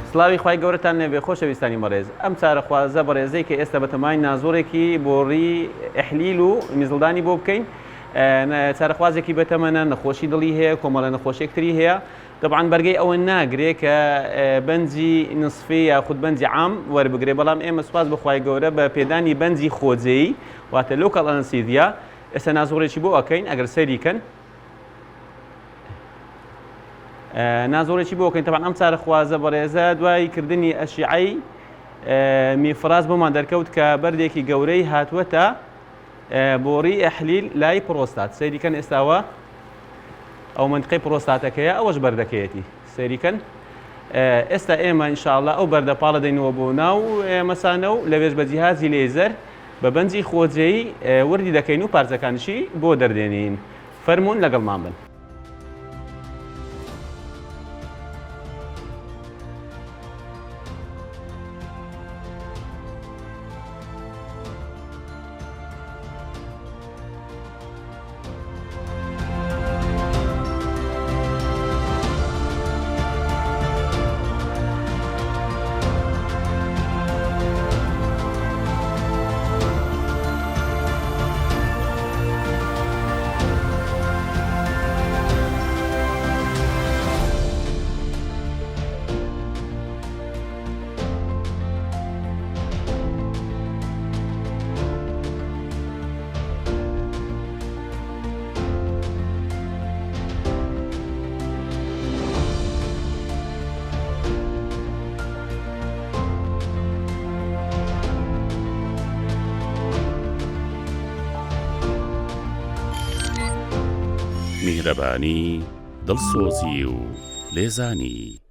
سڵاوی خوای گەورەتان لێبێ خۆشەویستانی بەڕێز ئەم چارەخوازە بەڕێزەی کە ئێستا بەتەمای نازۆڕێکی بۆڕی ئەحلیل و میزڵدانی بۆ بکەین چارەخوازێکی بەتەمەنە نەخۆشی دڵی هەیە کۆمەڵە نەخۆشیەکتری هەیە طبعاً بەرگەی ئەوە ناگرێت کە بەنجی نسفی یاخود بەنجی عام وەربگرێ بەڵام ئێمە سوپاس بەخوای گەورە بە پێدانی بەنجی خۆجێی واتە لۆکەڵ ئەنستیزیا ئێستا نازۆڕێکی بۆ ئەکەین ئەگەر سەریکەن نازۆڕێکی بۆ ئەکەین طبعاً ئەم چارەخوازە بەڕێزە دوای کردنی ئەشیعەی میفراز بۆمان دەرکەوت کە بەردێکی گەورەی هاتووەتە بۆڕی ئەحلیل لای پرۆستات سەیریکەن ئێستاوە ئەو منطقەی پرۆستاتەکەیە ئەوەش بەردەکەیەتی سەیریکەن ئێستا ئێمە ئینشاءالله ئەو بەردەپاڵە دەینەوە بۆ ناو مەسانە و لەوێش بە جیهازی لێزەر بە بەنجی خۆجێی وردی دەکەین و پارچەکانشی بۆ دەردێنین فەرموون لەگەڵمان بن. میهرەبانی دڵسۆزی و لێزانی